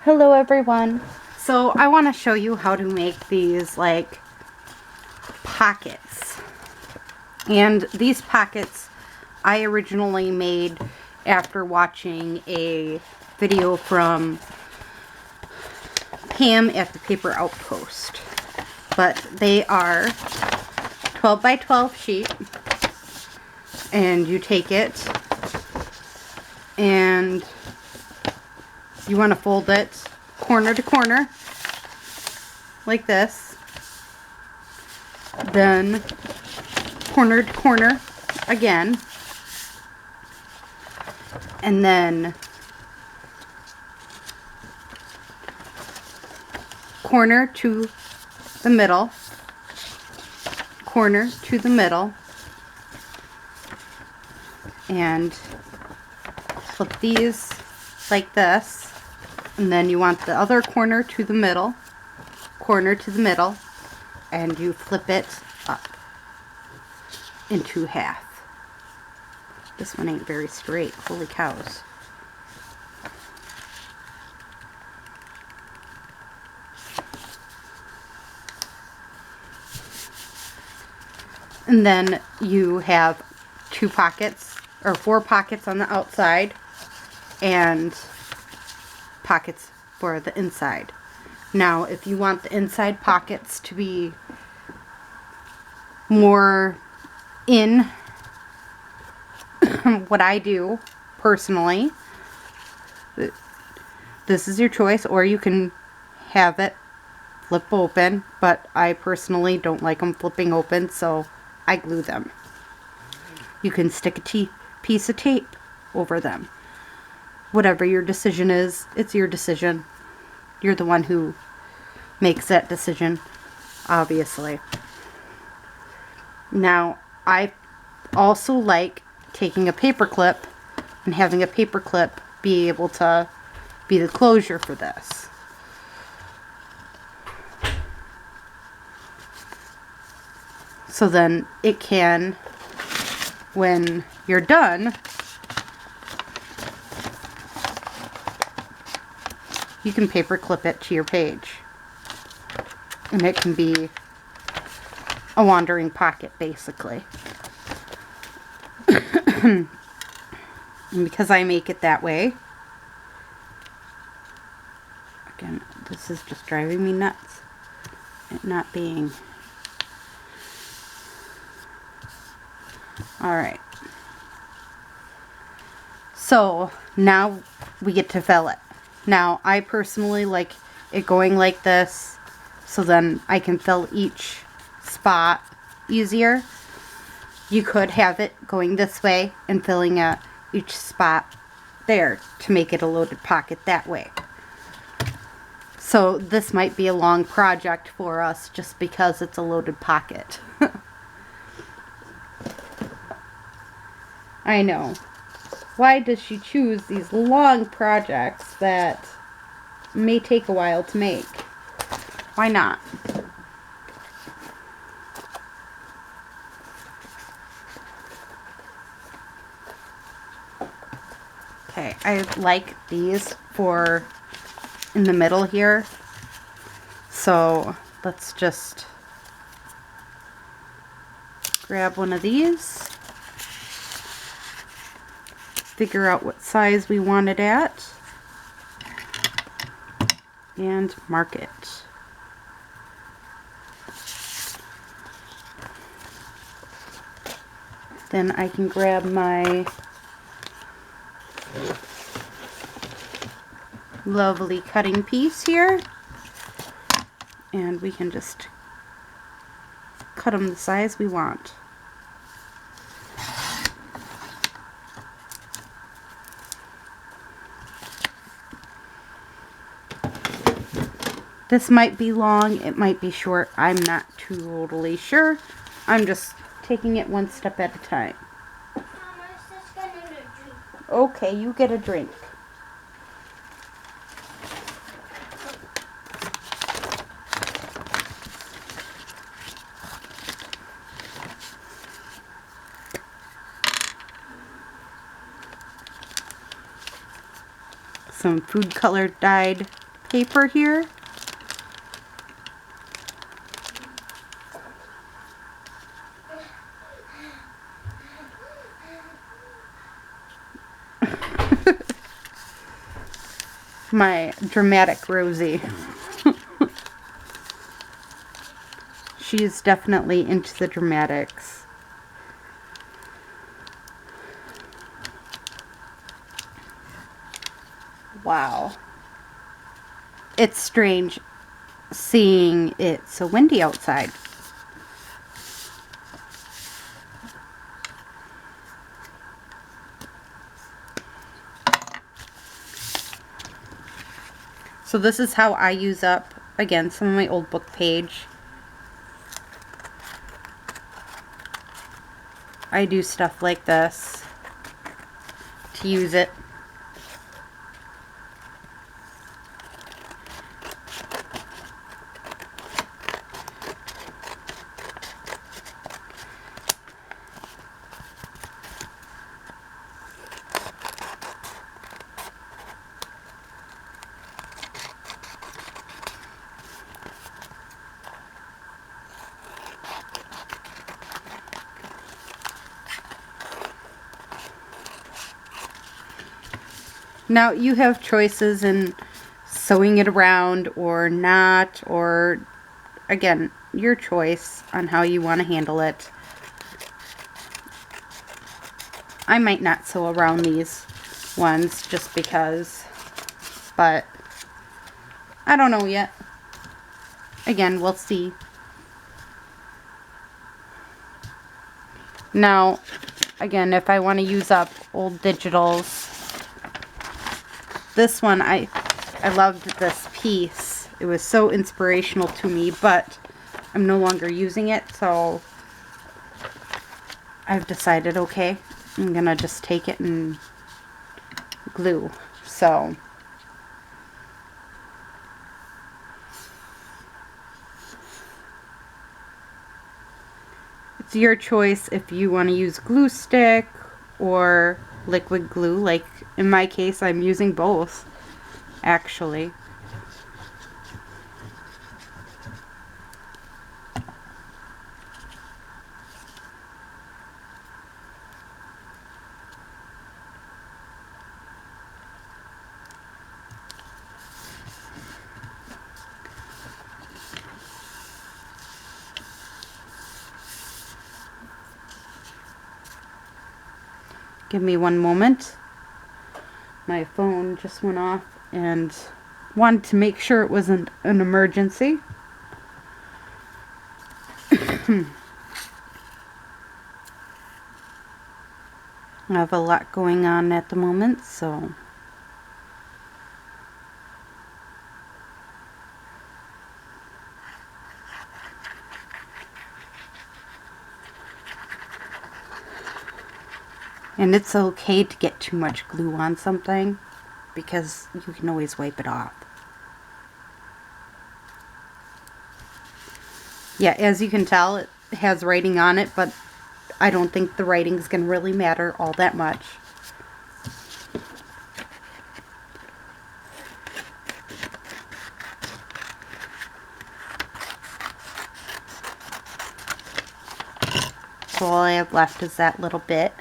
Hello everyone. So I want to show you how to make these like pockets. And these pockets I originally made after watching a video from Pam at the Paper Outpost. But they are 12 by 12 sheet, and you take it and you want to fold it corner to corner like this, then corner to corner again, and then corner to the middle, corner to the middle, and flip these like this, and then you want the other corner to the middle, corner to the middle, and you flip it up into half. This one ain't very straight, holy cows. And then you have 2 pockets, or 4 pockets on the outside, and pockets for the inside. Now, if you want the inside pockets to be more in what I do personally, this is your choice, or you can have it flip open, but I personally don't like them flipping open, so I glue them. You can stick a piece of tape over them. Whatever your decision is, it's your decision. You're the one who makes that decision, obviously. Now, I also like taking a paper clip and having a paper clip be able to be the closure for this. So then it can, when you're done, you can paper clip it to your page. And it can be a wandering pocket, basically. And because I make it that way, again, this is just driving me nuts. It not being... Alright. So, now we get to fill it. Now, I personally like it going like this, so then I can fill each spot easier. You could have it going this way and filling out each spot there to make it a loaded pocket that way. So this might be a long project for us just because it's a loaded pocket. I know. Why does she choose these long projects that may take a while to make? Why not? Okay, I like these for in the middle here. So let's just grab one of these. Figure out what size we want it at, and mark it. Then I can grab my lovely cutting piece here, and we can just cut them the size we want. This might be long, it might be short, I'm not totally sure. I'm just taking it one step at a time. Okay, you get a drink. Some food color dyed paper here. My dramatic Rosie. She's definitely into the dramatics. Wow. It's strange seeing it so windy outside. So this is how I use up, again, some of my old book page. I do stuff like this to use it. Now you have choices in sewing it around or not, or again, your choice on how you want to handle it. I might not sew around these ones just because, but I don't know yet. Again, we'll see. Now, again, if I want to use up old digitals, this one, I loved this piece. It was so inspirational to me, but I'm no longer using it, so I've decided, okay, I'm gonna just take it and glue. So it's your choice if you want to use glue stick or liquid glue. Like in my case, I'm using both, actually. Give me one moment. My phone just went off and wanted to make sure it wasn't an emergency. I have a lot going on at the moment, so and it's okay to get too much glue on something because you can always wipe it off. Yeah, as you can tell, it has writing on it, but I don't think the writing's gonna really matter all that much. So all I have left is that little bit.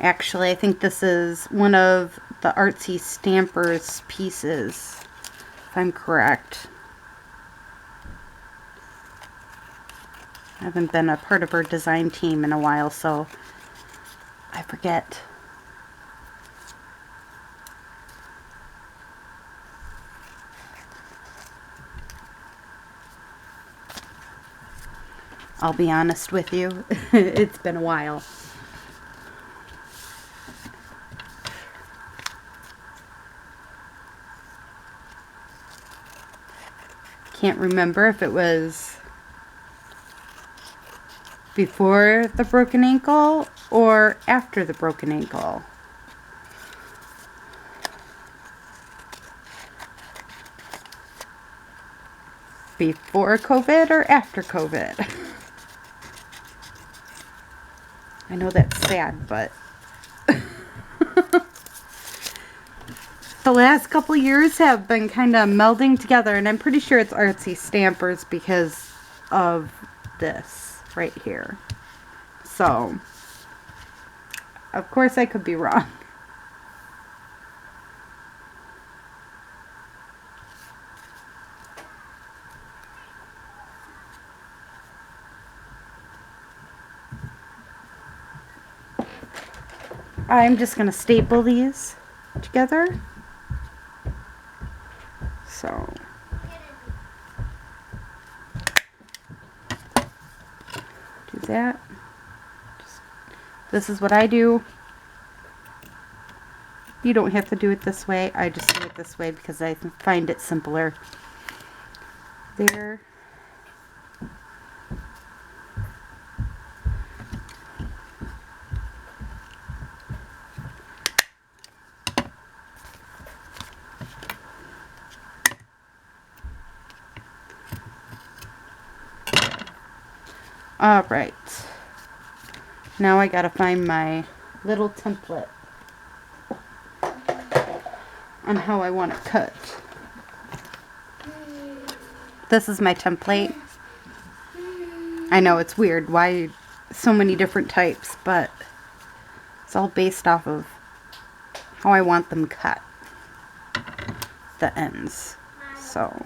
Actually, I think this is one of the Artsy Stampers pieces, if I'm correct. I haven't been a part of her design team in a while, so I forget. I'll be honest with you, it's been a while. Can't remember if it was before the broken ankle or after the broken ankle. Before COVID or after COVID? I know that's sad, but the last couple years have been kind of melding together, and I'm pretty sure it's Artsy Stampers because of this right here. So, of course I could be wrong. I'm just going to staple these together. So, do that. This is what I do. You don't have to do it this way. I just do it this way because I find it simpler. There. Alright. Now I gotta find my little template on how I want it cut. This is my template. I know it's weird. Why so many different types, but it's all based off of how I want them cut. The ends. So.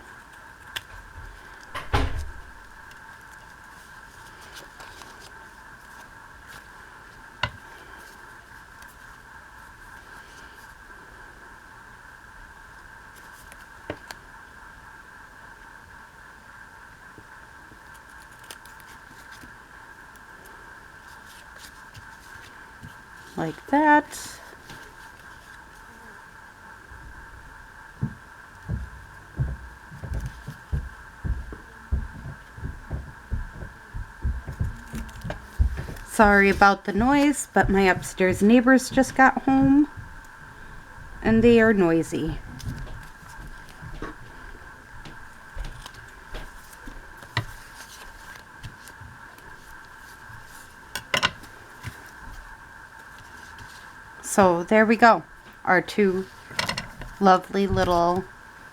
Like that. Sorry about the noise, but my upstairs neighbors just got home and they are noisy. So there we go, our two lovely little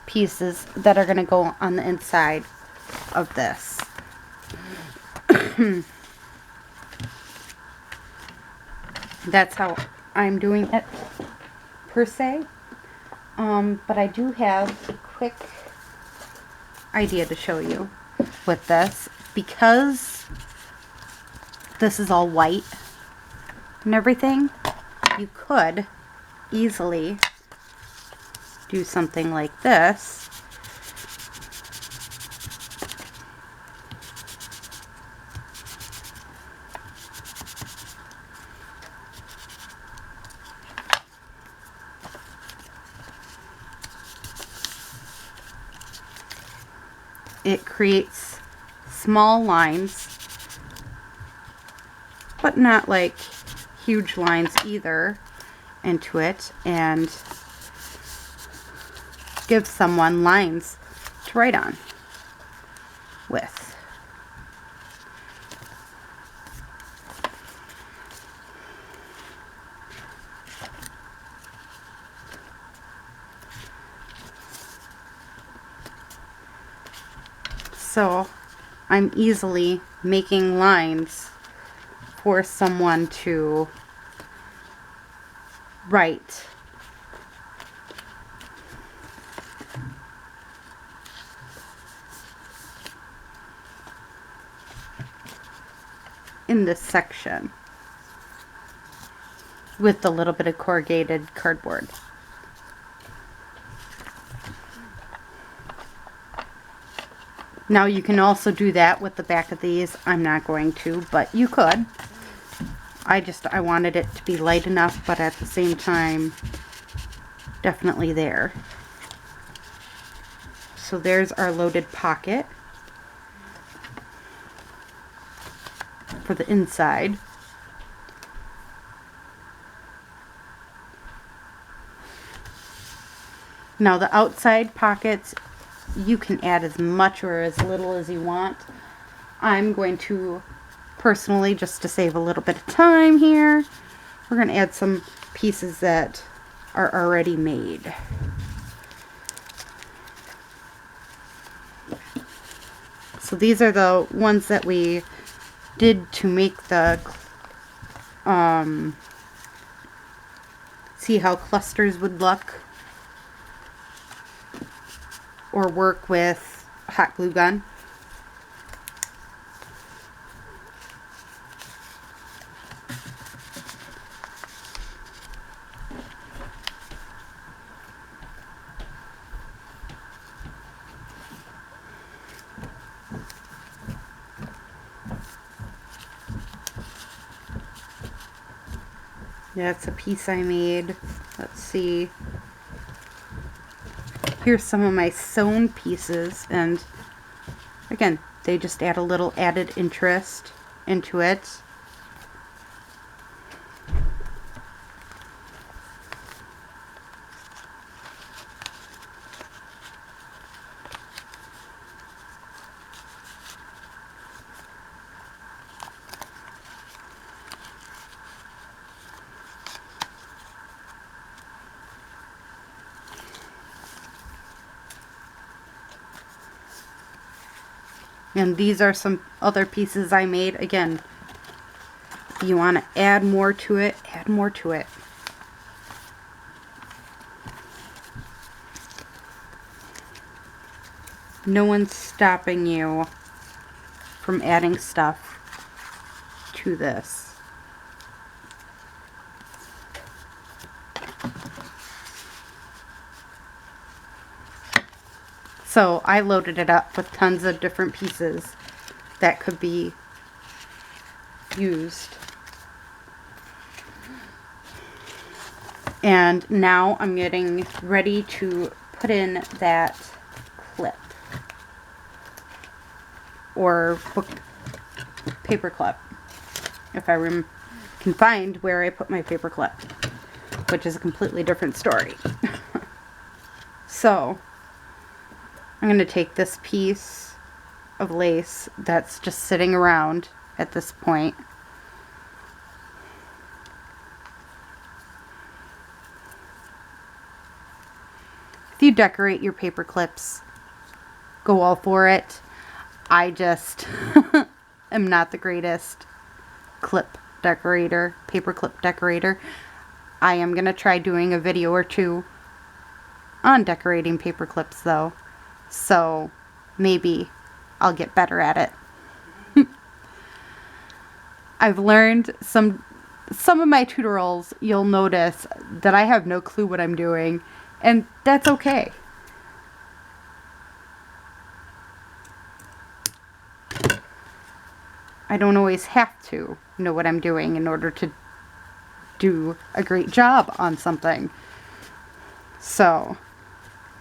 pieces that are going to go on the inside of this. That's how I'm doing it per se. But I do have a quick idea to show you with this, because this is all white and everything. You could easily do something like this. It creates small lines, but not like huge lines either, into it, and give someone lines to write on with. So I'm easily making lines for someone to write. In this section with a little bit of corrugated cardboard. Now you can also do that with the back of these. I'm not going to, but you could. I wanted it to be light enough, but at the same time, definitely there. So there's our loaded pocket for the inside. Now the outside pockets You can add as much or as little as you want. I'm going to personally, just to save a little bit of time here, we're going to add some pieces that are already made. So these are the ones that we did to make the see how clusters would look or work with hot glue gun. That's a piece I made. Let's see. Here's some of my sewn pieces, and again, they just add a little added interest into it. And these are some other pieces I made. Again, if you want to add more to it, add more to it. No one's stopping you from adding stuff to this. So I loaded it up with tons of different pieces that could be used. And now I'm getting ready to put in that clip or book paper clip, if I can find where I put my paper clip, which is a completely different story. So I'm going to take this piece of lace that's just sitting around at this point. If you decorate your paper clips, go all for it. I just am not the greatest clip decorator, paper clip decorator. I am going to try doing a video or two on decorating paper clips though. So maybe I'll get better at it. I've learned some of my tutorials, you'll notice that I have no clue what I'm doing, and that's okay. I don't always have to know what I'm doing in order to do a great job on something. So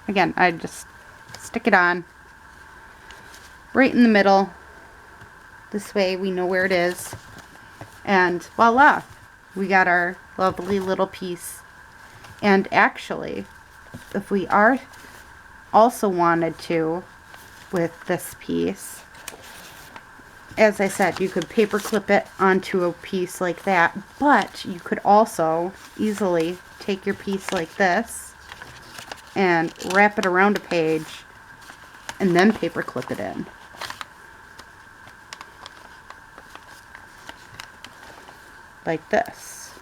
again, I just stick it on right in the middle. This way we know where it is. And voila, we got our lovely little piece. And actually, if we are also wanted to with this piece, as I said, you could paper clip it onto a piece like that, but you could also easily take your piece like this and wrap it around a page and then paper clip it in. Like this.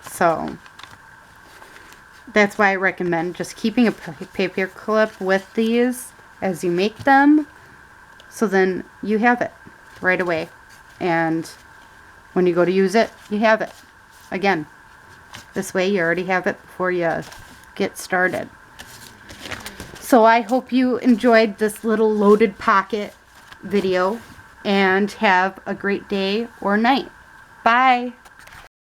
So that's why I recommend just keeping a paper clip with these as you make them, so then you have it right away, and when you go to use it, you have it. Again, this way you already have it before you get started. So I hope you enjoyed this little loaded pocket video, and have a great day or night. Bye!